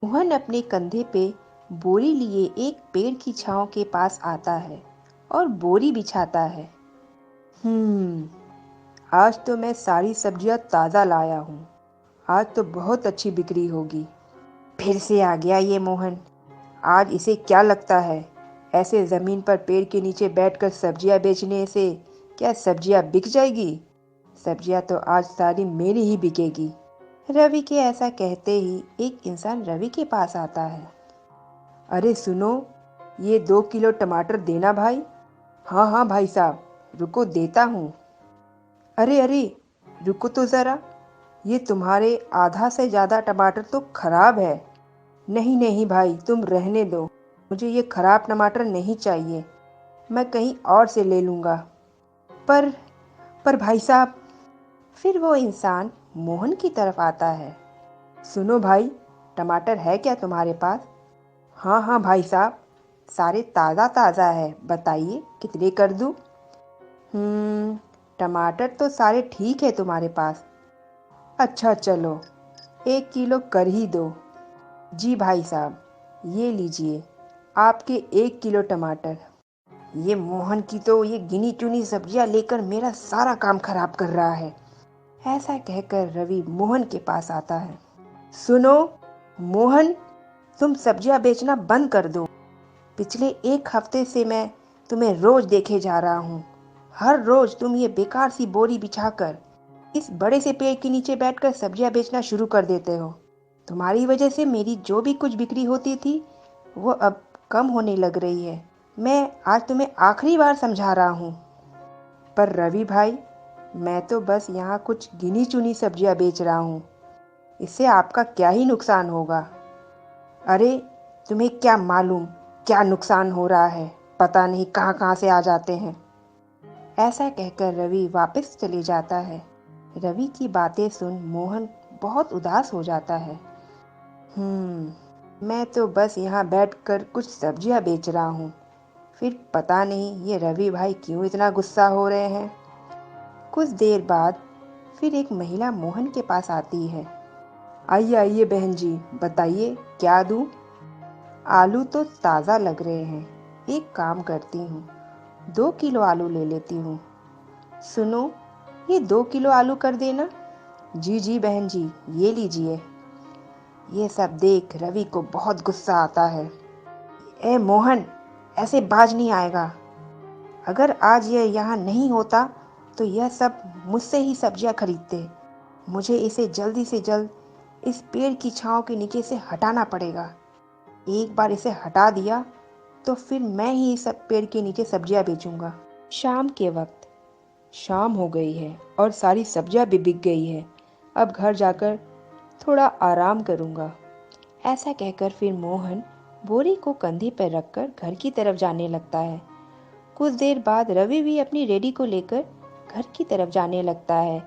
मोहन अपने कंधे पे बोरी लिए एक पेड़ की छांव के पास आता है और बोरी बिछाता है। आज तो मैं सारी सब्जियां ताज़ा लाया हूँ। आज तो बहुत अच्छी बिक्री होगी। फिर से आ गया ये मोहन। आज इसे क्या लगता है, ऐसे ज़मीन पर पेड़ के नीचे बैठकर सब्जियां बेचने से क्या सब्जियां बिक जाएगी? सब्जियां तो आज सारी मेरी ही बिकेगी। रवि के ऐसा कहते ही एक इंसान रवि के पास आता है। अरे सुनो, ये 2 किलो टमाटर देना भाई। हाँ हाँ भाई साहब, रुको देता हूँ। अरे अरे, रुको तो ज़रा, ये तुम्हारे आधा से ज़्यादा टमाटर तो खराब है। नहीं नहीं भाई, तुम रहने दो, मुझे ये खराब टमाटर नहीं चाहिए, मैं कहीं और से ले लूँगा। पर पर भाई साहब। फिर वो इंसान मोहन की तरफ आता है। सुनो भाई, टमाटर है क्या तुम्हारे पास? हाँ हाँ भाई साहब, सारे ताज़ा ताज़ा है, बताइए कितने कर दूँ? टमाटर तो सारे ठीक है तुम्हारे पास। अच्छा चलो, 1 किलो कर ही दो। जी भाई साहब, ये लीजिए आपके 1 किलो टमाटर। ये मोहन की तो ये गिनी चुनी सब्जियां लेकर मेरा सारा काम खराब कर रहा है। ऐसा कहकर रवि मोहन के पास आता है। सुनो मोहन, तुम सब्जियां बेचना बंद कर दो। पिछले 1 हफ्ते से मैं तुम्हें रोज देखे जा रहा हूँ। हर रोज तुम ये बेकार सी बोरी बिछाकर इस बड़े से पेड़ के नीचे बैठकर सब्जियां बेचना शुरू कर देते हो। तुम्हारी वजह से मेरी जो भी कुछ बिक्री होती थी वो अब कम होने लग रही है। मैं आज तुम्हें आखिरी बार समझा रहा हूँ। पर रवि भाई, मैं तो बस यहाँ कुछ गिनी चुनी सब्जियां बेच रहा हूँ, इससे आपका क्या ही नुकसान होगा। अरे, तुम्हें क्या मालूम क्या नुकसान हो रहा है, पता नहीं कहाँ कहाँ से आ जाते हैं। ऐसा कहकर रवि वापस चले जाता है। रवि की बातें सुन मोहन बहुत उदास हो जाता है। मैं तो बस यहाँ बैठकर कुछ सब्जियाँ बेच रहा हूँ, फिर पता नहीं ये रवि भाई क्यों इतना गुस्सा हो रहे हैं। कुछ देर बाद फिर एक महिला मोहन के पास आती है। आइए आइए बहन जी, बताइए क्या दूँ? आलू तो ताज़ा लग रहे हैं, एक काम करती हूँ, 2 किलो आलू ले लेती हूँ। सुनो, ये 2 किलो आलू कर देना। जी जी बहन जी, ये लीजिए। ये सब देख रवि को बहुत गुस्सा आता है। ए मोहन, ऐसे बाज नहीं आएगा। अगर आज यह यहाँ नहीं होता तो यह सब मुझसे ही सब्जियाँ खरीदते। मुझे इसे जल्दी से जल्द इस पेड़ की छांव के नीचे से हटाना पड़ेगा। एक बार इसे हटा दिया तो फिर मैं ही इस पेड़ के नीचे सब्जियां बेचूंगा। शाम के वक्त शाम हो गई है और सारी सब्जियां भी बिक गई है। अब घर जाकर थोड़ा आराम करूंगा। ऐसा कहकर फिर मोहन बोरी को कंधे पर रखकर घर की तरफ जाने लगता है। कुछ देर बाद रवि भी अपनी रेडी को लेकर घर की तरफ जाने लगता है।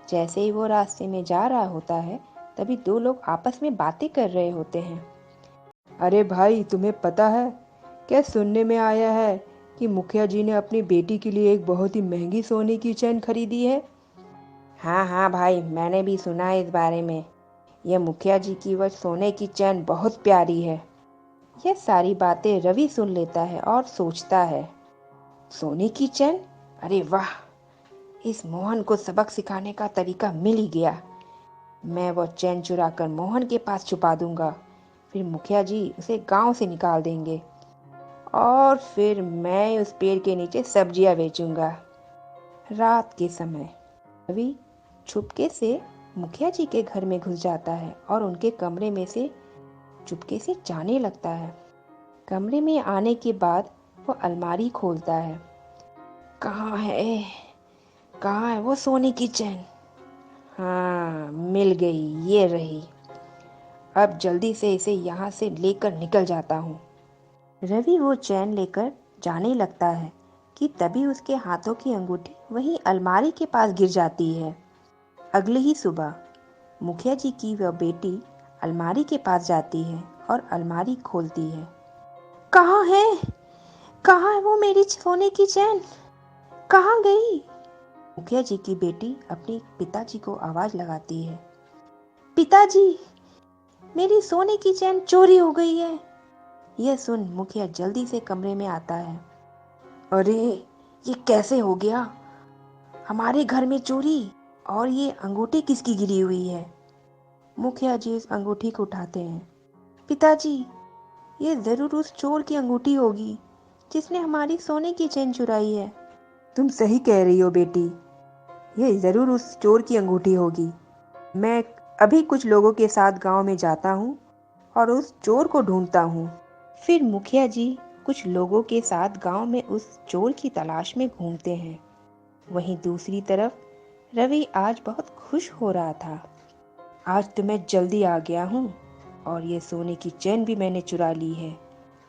जैसे ही वो रास्ते में जा रहा होता है, तभी दो लोग आपस में बातें कर रहे होते हैं। अरे भाई, तुम्हें पता है क्या, सुनने में आया है कि मुखिया जी ने अपनी बेटी के लिए एक बहुत ही महंगी सोने की चैन खरीदी है। हाँ हाँ भाई, मैंने भी सुना है इस बारे में। यह मुखिया जी की वह सोने की चैन बहुत प्यारी है। यह सारी बातें रवि सुन लेता है और सोचता है, सोने की चैन, अरे वाह, इस मोहन को सबक सिखाने का तरीका मिल ही गया। मैं वो चैन चुरा कर मोहन के पास छुपा दूंगा, फिर मुखिया जी उसे गांव से निकाल देंगे और फिर मैं उस पेड़ के नीचे सब्जियां बेचूंगा। रात के समय रवि चुपके से मुखिया जी के घर में घुस जाता है और उनके कमरे में से चुपके से जाने लगता है। कमरे में आने के बाद वो अलमारी खोलता है। कहाँ है, कहाँ है वो सोने की चैन? हाँ, मिल गई, ये रही। अब जल्दी से इसे यहाँ से लेकर निकल जाता हूँ। रवि वो चैन लेकर जाने लगता है कि तभी उसके हाथों की अंगूठी वहीं अलमारी के पास गिर जाती है। अगली ही सुबह मुखिया जी की वह बेटी अलमारी के पास जाती है और अलमारी खोलती है। कहाँ है, कहाँ है वो मेरी सोने की चैन, कहाँ गई? मुखिया जी की बेटी अपने पिताजी को आवाज लगाती है। पिताजी, मेरी सोने की चैन चोरी हो गई है। यह सुन मुखिया जल्दी से कमरे में आता है। अरे, ये कैसे हो गया? हमारे घर में चोरी? और ये अंगूठी किसकी गिरी हुई है? मुखिया जी उस अंगूठी को उठाते हैं। पिताजी, ये जरूर उस चोर की अंगूठी होगी जिसने हमारी सोने की चेन चुराई है। तुम सही कह रही हो बेटी, ये जरूर उस चोर की अंगूठी होगी। मैं अभी कुछ लोगों के साथ गांव में जाता हूँ और उस चोर को ढूंढता हूँ। फिर मुखिया जी कुछ लोगों के साथ गांव में उस चोर की तलाश में घूमते हैं। वहीं दूसरी तरफ रवि आज बहुत खुश हो रहा था। आज तो मैं जल्दी आ गया हूँ और ये सोने की चैन भी मैंने चुरा ली है।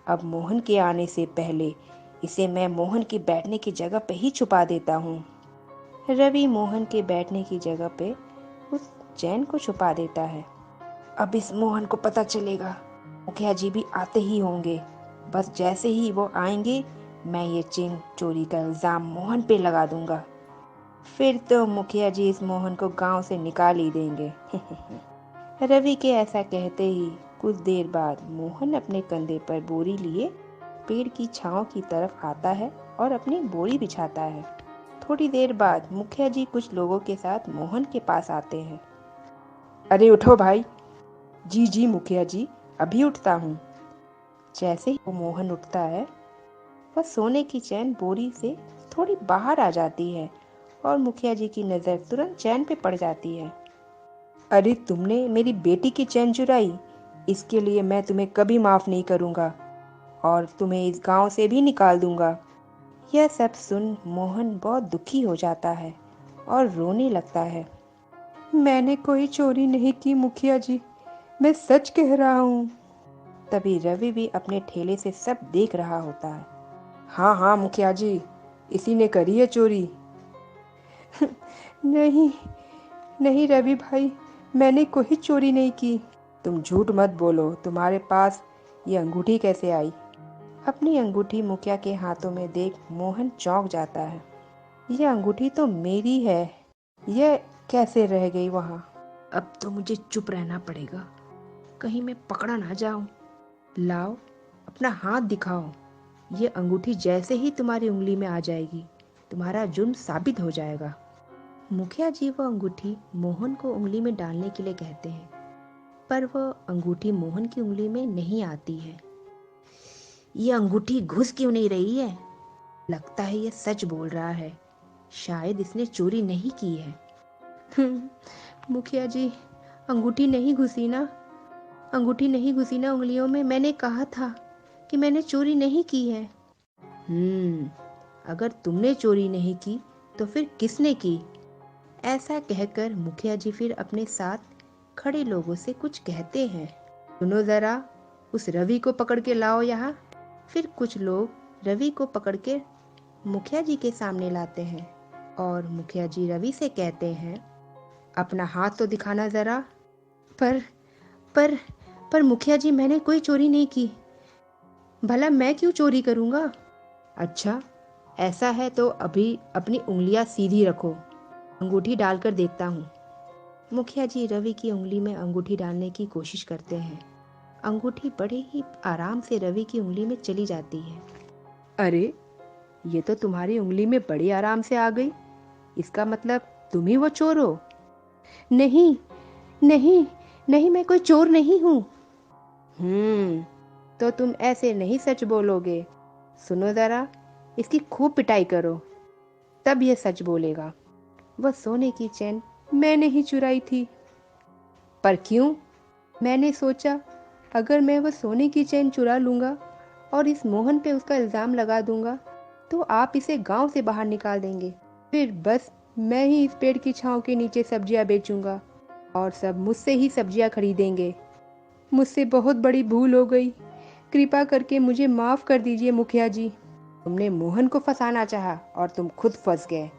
अब मोहन के आने से पहले इसे मैं मोहन के बैठने की जगह पे ही छुपा देता हूँ। रवि मोहन के बैठने की जगह पे उस चैन को छुपा देता है। अब इस मोहन को पता चलेगा, मुखिया जी भी आते ही होंगे। बस जैसे ही वो आएंगे मैं ये चेन चोरी का इल्जाम मोहन पे लगा दूंगा। फिर तो मुखिया जी इस मोहन को गांव से निकाल ही देंगे। रवि के ऐसा कहते ही कुछ देर बाद मोहन अपने कंधे पर बोरी लिए पेड़ की छांव की तरफ आता है और अपनी बोरी बिछाता है। थोड़ी देर बाद मुखिया जी कुछ लोगों के साथ मोहन के पास आते हैं। अरे उठो भाई। जी जी मुखिया जी, अभी उठता हूँ। जैसे ही वो मोहन उठता है, वह सोने की चैन बोरी से थोड़ी बाहर आ जाती है और मुखिया जी की नज़र तुरंत चैन पे पड़ जाती है। अरे, तुमने मेरी बेटी की चैन चुराई, इसके लिए मैं तुम्हें कभी माफ नहीं करूंगा और तुम्हें इस गांव से भी निकाल दूंगा। यह सब सुन मोहन बहुत दुखी हो जाता है और रोने लगता है। मैंने कोई चोरी नहीं की मुखिया जी, मैं सच कह रहा हूँ। तभी रवि भी अपने ठेले से सब देख रहा होता है। हाँ हाँ मुखिया जी, इसी ने करी है चोरी। नहीं नहीं रवि भाई, मैंने कोई चोरी नहीं की। तुम झूठ मत बोलो, तुम्हारे पास ये अंगूठी कैसे आई? अपनी अंगूठी मुखिया के हाथों में देख मोहन चौंक जाता है। यह अंगूठी तो मेरी है, यह कैसे रह गई वहाँ? अब तो मुझे चुप रहना पड़ेगा, कहीं मैं पकड़ा ना जाऊं। लाओ, अपना हाथ दिखाओ। ये अंगूठी जैसे ही तुम्हारी उंगली में आ जाएगी, तुम्हारा जुर्म साबित हो जाएगा। मुखिया जी वो अंगूठी मोहन को उंगली में डालने के लिए कहते हैं, पर वह अंगूठी मोहन की उंगली में नहीं आती है। ये अंगूठी घुस क्यों नहीं रही है? लगता है ये सच बोल रहा है, शायद इसने चोरी नहीं की है। मुखिया जी, अंगूठी नहीं घुसी ना, अंगूठी नहीं घुसी ना उंगलियों में। मैंने कहा था कि मैंने चोरी नहीं की है। अगर तुमने चोरी नहीं की तो फिर किसने की? ऐसा कहकर मुखिया जी फिर अपने साथ खड़े लोगों से कुछ कहते हैं। सुनो जरा, उस रवि को पकड़ के लाओ यहाँ। फिर कुछ लोग रवि को पकड़ के मुखिया जी के सामने लाते हैं और मुखिया जी रवि से कहते हैं, अपना हाथ तो दिखाना जरा। पर पर पर मुखिया जी, मैंने कोई चोरी नहीं की। भला मैं क्यों चोरी करूँगा? अच्छा, ऐसा है तो अभी अपनी उंगलियां सीधी रखो, अंगूठी डालकर देखता हूँ। मुखिया जी रवि की उंगली में अंगूठी डालने की कोशिश करते हैं। अंगूठी बड़े ही आराम से रवि की उंगली में चली जाती है। अरे, ये तो तुम्हारी उंगली में बड़ी आराम से आ गई। इसका मतलब तुम ही वो चोर हो? नहीं नहीं नहीं, मैं कोई चोर नहीं हूँ। तो तुम ऐसे नहीं सच बोलोगे। सुनो जरा, इसकी खूब पिटाई करो, तब ये सच बोलेगा। वह सोने की चैन मैंने ही चुराई थी। पर क्यों? मैंने सोचा, अगर मैं वह सोने की चैन चुरा लूँगा और इस मोहन पे उसका इल्ज़ाम लगा दूँगा तो आप इसे गांव से बाहर निकाल देंगे। फिर बस मैं ही इस पेड़ की छांव के नीचे सब्जियां बेचूंगा और सब मुझसे ही सब्जियां खरीदेंगे। मुझसे बहुत बड़ी भूल हो गई, कृपा करके मुझे माफ़ कर दीजिए मुखिया जी। तुमने मोहन को फंसाना चाहा और तुम खुद फंस गए।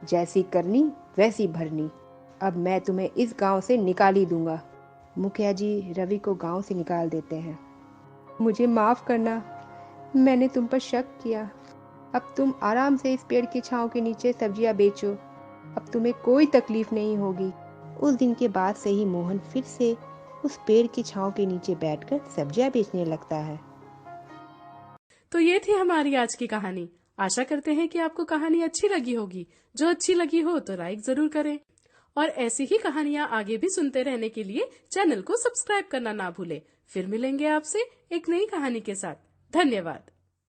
जैसी करनी वैसी भरनी। अब मैं तुम्हें इस गांव से निकाल ही दूंगा। मुखिया जी रवि को गांव से निकाल देते हैं। मुझे माफ़ करना, मैंने तुम पर शक किया। अब तुम आराम से इस पेड़ की छांव के नीचे सब्जियां बेचो, अब तुम्हें कोई तकलीफ नहीं होगी। उस दिन के बाद से ही मोहन फिर से उस पेड़ की छांव के नीचे बैठकर सब्जियां बेचने लगता है। तो ये थी हमारी आज की कहानी। आशा करते हैं कि आपको कहानी अच्छी लगी होगी। जो अच्छी लगी हो तो लाइक जरूर करें और ऐसी ही कहानियां आगे भी सुनते रहने के लिए चैनल को सब्सक्राइब करना ना भूलें। फिर मिलेंगे आपसे एक नई कहानी के साथ। धन्यवाद।